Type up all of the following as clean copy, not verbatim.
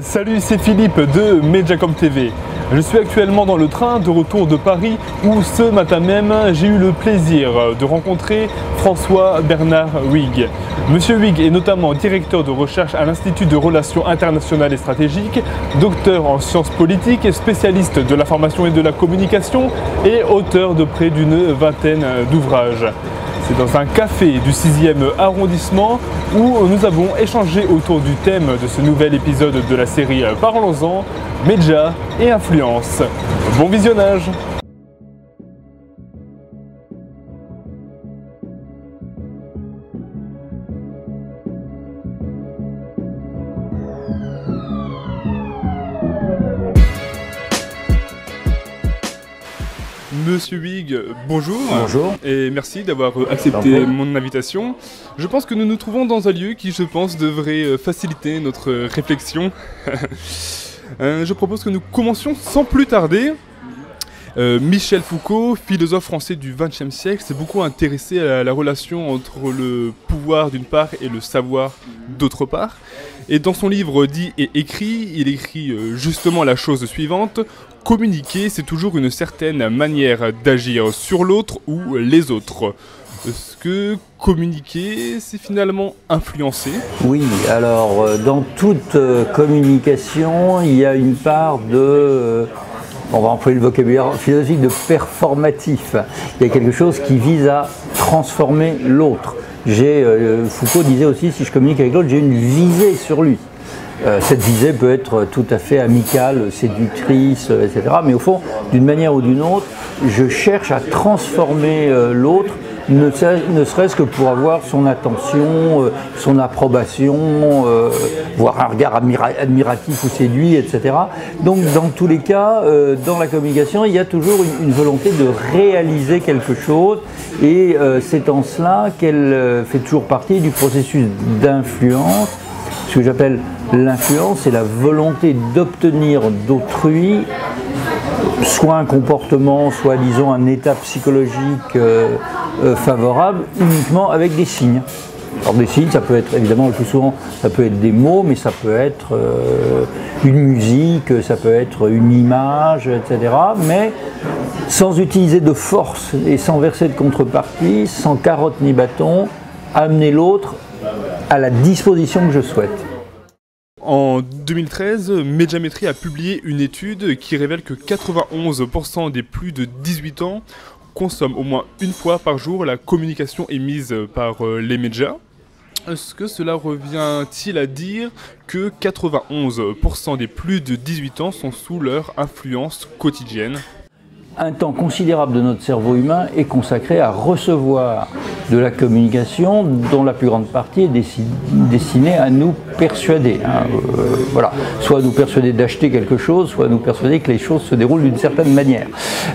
Salut, c'est Philippe de Mediacom TV. Je suis actuellement dans le train de retour de Paris où ce matin même j'ai eu le plaisir de rencontrer François Bernard Huyghe. Monsieur Huyghe est notamment directeur de recherche à l'Institut de Relations Internationales et Stratégiques, docteur en sciences politiques, spécialiste de l'information et de la communication et auteur de près d'une vingtaine d'ouvrages. C'est dans un café du 6e arrondissement où nous avons échangé autour du thème de ce nouvel épisode de la série Parlons-en, médias et influence. Bon visionnage! Monsieur Huyghe, bonjour. Bonjour. Et merci d'avoir accepté mon invitation. Je pense que nous nous trouvons dans un lieu qui, je pense, devrait faciliter notre réflexion. Je propose que nous commencions sans plus tarder. Michel Foucault, philosophe français du XXe siècle, s'est beaucoup intéressé à la relation entre le pouvoir d'une part et le savoir d'autre part. Et dans son livre dit et écrit, il écrit justement la chose suivante: communiquer, c'est toujours une certaine manière d'agir sur l'autre ou les autres. Est-ce que communiquer, c'est finalement influencer? Oui, alors dans toute communication, il y a une part de, on va employer le vocabulaire philosophique, de performatif. Il y a quelque chose qui vise à transformer l'autre. Foucault disait aussi, si je communique avec l'autre, j'ai une visée sur lui. Cette visée peut être tout à fait amicale, séductrice, etc. Mais au fond, d'une manière ou d'une autre, je cherche à transformer l'autre, ne serait-ce que pour avoir son attention, son approbation, voire un regard admiratif ou séduit, etc. Donc dans tous les cas, dans la communication, il y a toujours une volonté de réaliser quelque chose, et c'est en cela qu'elle fait toujours partie du processus d'influence. Ce que j'appelle l'influence, c'est la volonté d'obtenir d'autrui soit un comportement, soit disons un état psychologique favorable, uniquement avec des signes. Alors des signes, ça peut être évidemment le plus souvent, ça peut être des mots, mais ça peut être une musique, ça peut être une image, etc. Mais sans utiliser de force et sans verser de contrepartie, sans carotte ni bâton, amener l'autre à la disposition que je souhaite. En 2013, Médiamétrie a publié une étude qui révèle que 91% des plus de 18 ans consomment au moins une fois par jour la communication émise par les médias. Est-ce que cela revient-il à dire que 91% des plus de 18 ans sont sous leur influence quotidienne ? Un temps considérable de notre cerveau humain est consacré à recevoir de la communication dont la plus grande partie est destinée à nous persuader. Voilà. Soit nous persuader d'acheter quelque chose, soit nous persuader que les choses se déroulent d'une certaine manière.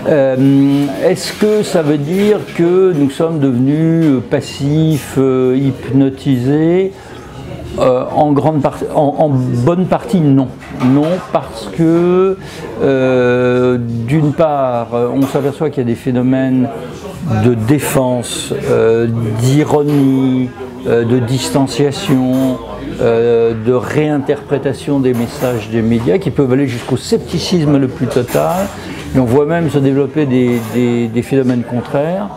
Est-ce que ça veut dire que nous sommes devenus passifs, hypnotisés ? En bonne partie, non. Non, parce que d'une part, on s'aperçoit qu'il y a des phénomènes de défense, d'ironie, de distanciation, de réinterprétation des messages des médias qui peuvent aller jusqu'au scepticisme le plus total. Et on voit même se développer des phénomènes contraires.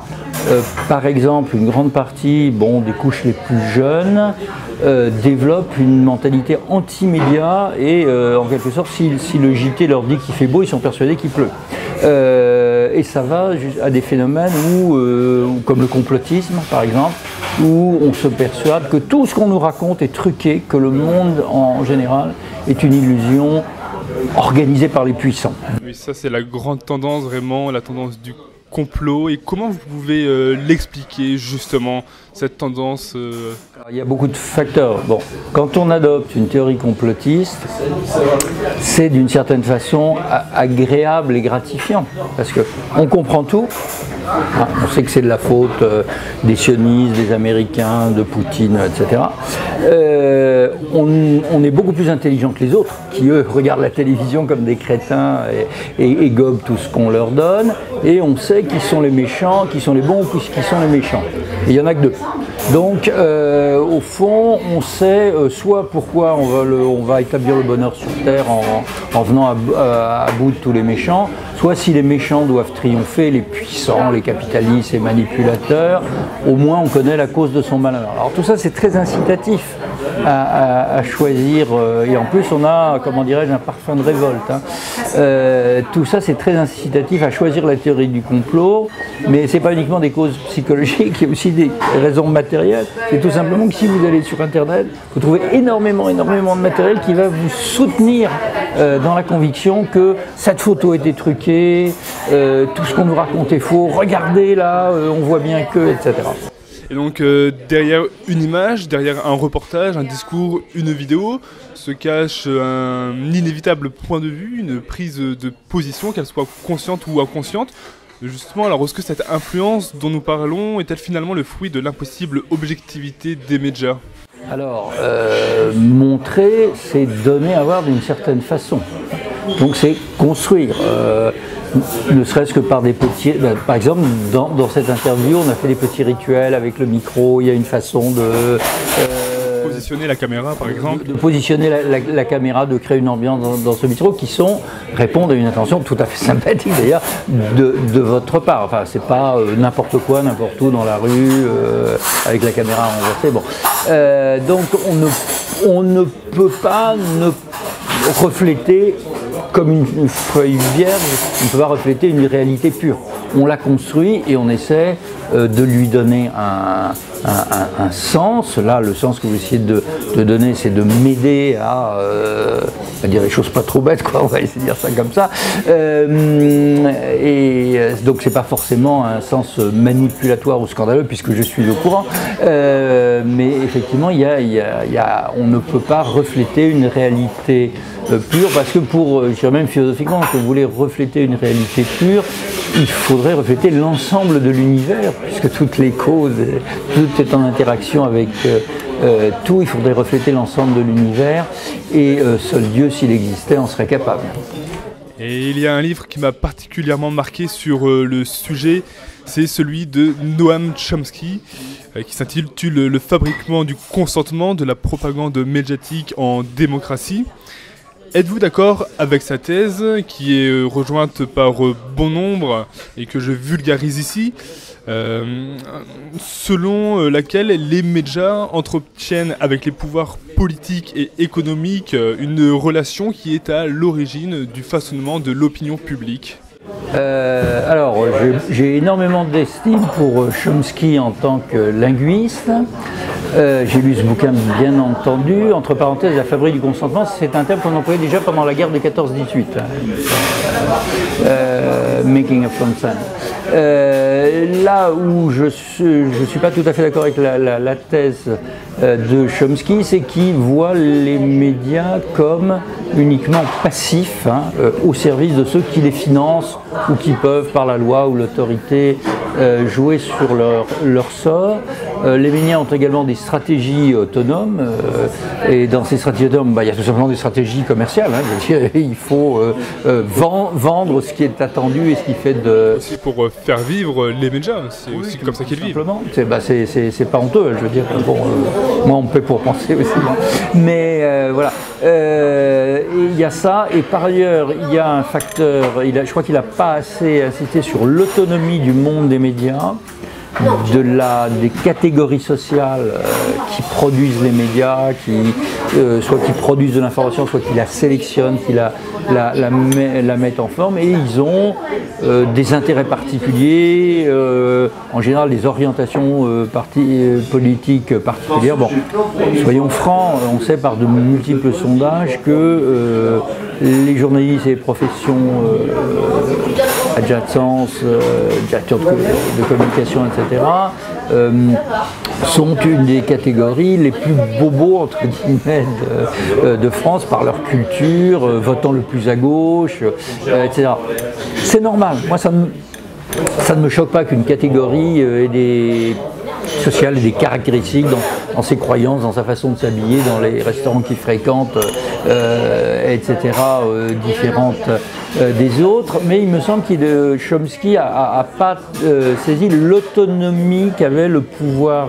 Par exemple, une grande partie des couches les plus jeunes développent une mentalité anti-média et en quelque sorte, si le JT leur dit qu'il fait beau, ils sont persuadés qu'il pleut. Et ça va à des phénomènes comme le complotisme par exemple, où on se persuade que tout ce qu'on nous raconte est truqué, que le monde en général est une illusion organisée par les puissants. Oui, ça c'est la grande tendance, vraiment, la tendance du complot. Et comment vous pouvez l'expliquer justement, cette tendance Alors, il y a beaucoup de facteurs. Bon, quand on adopte une théorie complotiste, c'est d'une certaine façon agréable et gratifiant, parce qu'on comprend tout. On sait que c'est de la faute des sionistes, des Américains, de Poutine, etc. On est beaucoup plus intelligent que les autres, qui eux regardent la télévision comme des crétins et gobent tout ce qu'on leur donne, et on sait qui sont les méchants, qui sont les bons ou qui sont les méchants. Et il n'y en a que deux. Donc, au fond, on sait soit pourquoi on va établir le bonheur sur Terre en venant à bout de tous les méchants, soit si les méchants doivent triompher, les puissants, les capitalistes, les manipulateurs, au moins on connaît la cause de son malheur. Alors tout ça c'est très incitatif à choisir, et en plus on a, comment dirais-je, un parfum de révolte. Hein. Tout ça c'est très incitatif à choisir la théorie du complot, mais c'est pas uniquement des causes psychologiques, il y a aussi des raisons matérielles. C'est tout simplement que si vous allez sur internet, vous trouvez énormément de matériel qui va vous soutenir dans la conviction que cette photo était truquée, tout ce qu'on nous raconte est faux, regardez là, on voit bien que, etc. Et donc derrière une image, derrière un reportage, un discours, une vidéo, se cache un inévitable point de vue, une prise de position, qu'elle soit consciente ou inconsciente. Justement, alors est-ce que cette influence dont nous parlons est-elle finalement le fruit de l'impossible objectivité des médias ? Alors, montrer, c'est donner à voir d'une certaine façon. Donc c'est construire. Ne serait-ce que par des petits... par exemple, dans cette interview, on a fait des petits rituels avec le micro, il y a une façon de... positionner la caméra, par exemple. De positionner la caméra, de créer une ambiance dans ce micro qui répondent à une intention tout à fait sympathique d'ailleurs de votre part. Enfin, c'est pas n'importe quoi, n'importe où dans la rue, avec la caméra renversée. Bon. Donc on ne peut pas ne refléter comme une feuille vierge, on ne peut pas refléter une réalité pure. On la construit et on essaie de lui donner un sens. Là, le sens que vous essayez de donner, c'est de m'aider à dire des choses pas trop bêtes, quoi. On va essayer de dire ça comme ça. Et donc, c'est pas forcément un sens manipulatoire ou scandaleux, puisque je suis au courant. Mais effectivement, on ne peut pas refléter une réalité pure, parce que je dirais même philosophiquement, si vous voulez refléter une réalité pure, il faudrait refléter l'ensemble de l'univers, puisque toutes les causes, tout est en interaction avec tout, il faudrait refléter l'ensemble de l'univers, et seul Dieu, s'il existait, en serait capable. Et il y a un livre qui m'a particulièrement marqué sur le sujet, c'est celui de Noam Chomsky, qui s'intitule « Le fabriquement du consentement de la propagande médiatique en démocratie ». Êtes-vous d'accord avec sa thèse, qui est rejointe par bon nombre et que je vulgarise ici, selon laquelle les médias entretiennent avec les pouvoirs politiques et économiques une relation qui est à l'origine du façonnement de l'opinion publique ? Alors, j'ai énormément d'estime pour Chomsky en tant que linguiste. J'ai lu ce bouquin, bien entendu. Entre parenthèses, la fabrique du consentement, c'est un terme qu'on employait déjà pendant la guerre de 14-18. Making of consent. Là où je suis pas tout à fait d'accord avec la thèse de Chomsky, c'est qu'il voit les médias comme uniquement passifs, au service de ceux qui les financent ou qui peuvent, par la loi ou l'autorité, jouer sur leur sort. Les médias ont également des stratégies autonomes, et dans ces stratégies autonomes, il y a tout simplement des stratégies commerciales. Je veux dire, il faut vendre ce qui est attendu et ce qui fait de... C'est pour faire vivre les médias, c'est aussi comme ça qu'ils vivent. Simplement, c'est pas honteux, je veux dire. Bon, moi on me paie pour penser aussi. Mais voilà, il y a ça, et par ailleurs, il y a un facteur, je crois qu'il n'a pas assez insisté sur l'autonomie du monde des médias, des catégories sociales qui produisent les médias, soit qui produisent de l'information, soit qui la sélectionnent, qui la mettent en forme, et ils ont des intérêts particuliers, en général des orientations politiques particulières. Bon, soyons francs, on sait par de multiples sondages que les journalistes et les professions adjacentes, de communication, etc., sont une des catégories les plus bobos, entre guillemets, de France, par leur culture, votant le plus à gauche, etc. C'est normal. Moi, ça ne me choque pas qu'une catégorie ait des sociales et des caractéristiques dans ses croyances, dans sa façon de s'habiller, dans les restaurants qu'il fréquente, etc., différentes des autres. Mais il me semble que Chomsky n'a pas saisi l'autonomie qu'avait le pouvoir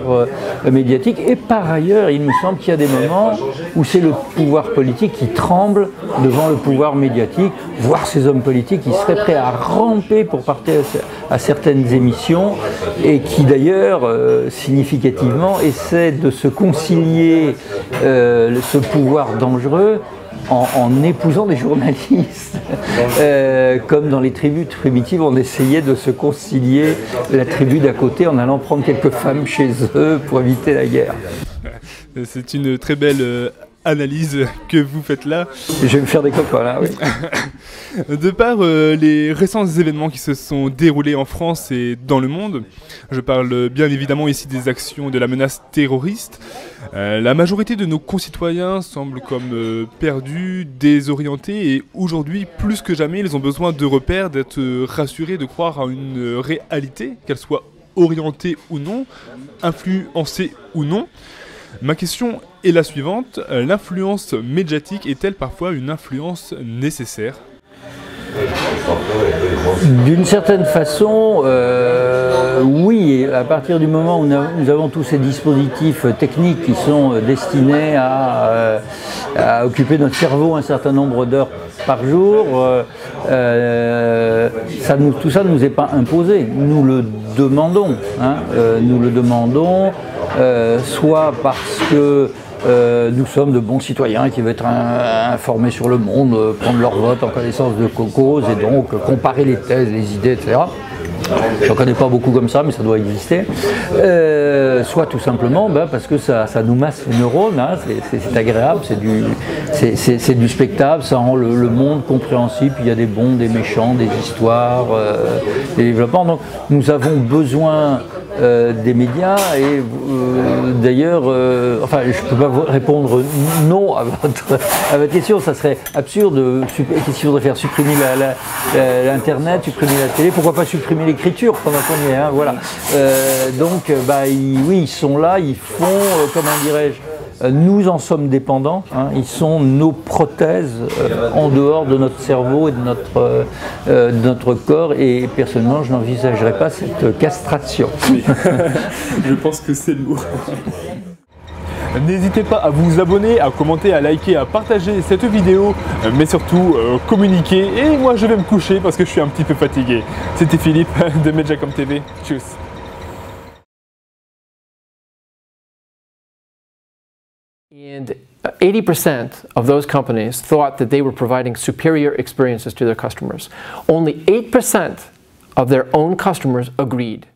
médiatique. Et par ailleurs, il me semble qu'il y a des moments où c'est le pouvoir politique qui tremble devant le pouvoir médiatique, voire ces hommes politiques qui seraient prêts à ramper pour partir à certaines émissions et qui d'ailleurs, significativement, essaient de se concilier ce pouvoir dangereux en épousant des journalistes. Comme dans les tribus primitives, on essayait de se concilier la tribu d'à côté en allant prendre quelques femmes chez eux pour éviter la guerre. C'est une très belle analyse que vous faites là. Je vais me faire des copains là, oui. De par les récents événements qui se sont déroulés en France et dans le monde, je parle bien évidemment ici des actions de la menace terroriste, la majorité de nos concitoyens semblent comme perdus, désorientés et aujourd'hui, plus que jamais, ils ont besoin de repères, d'être rassurés, de croire à une réalité, qu'elle soit orientée ou non, influencée ou non. Ma question est la suivante, l'influence médiatique est-elle parfois une influence nécessaire ? D'une certaine façon, oui, à partir du moment où nous avons tous ces dispositifs techniques qui sont destinés à occuper notre cerveau un certain nombre d'heures par jour, tout ça ne nous est pas imposé, nous le demandons. Nous le demandons soit parce que nous sommes de bons citoyens qui veulent être informés sur le monde, prendre leur vote en connaissance de cause et donc comparer les thèses, les idées, etc. Je n'en connais pas beaucoup comme ça, mais ça doit exister. Soit tout simplement parce que ça nous masse les neurones, c'est agréable, c'est du spectacle, ça rend le monde compréhensible, puis il y a des bons, des méchants, des histoires, des développements. Donc nous avons besoin des médias et d'ailleurs, enfin je ne peux pas répondre non à votre question, ça serait absurde. Qu'est-ce qu'il faudrait faire? Supprimer l'internet, supprimer la télé, pourquoi pas supprimer l'écriture pendant qu'on y est, voilà. Donc oui, ils sont là, ils font, comment dirais-je, nous en sommes dépendants, ils sont nos prothèses en dehors de notre cerveau et de notre corps et personnellement je n'envisagerais pas cette castration. Je pense que c'est lourd. N'hésitez pas à vous abonner, à commenter, à liker, à partager cette vidéo, mais surtout communiquer. Et moi je vais me coucher parce que je suis un petit peu fatigué. C'était Philippe de Medjacom TV. Tchuss. And 80% of those companies thought that they were providing superior experiences to their customers. Only 8% of their own customers agreed.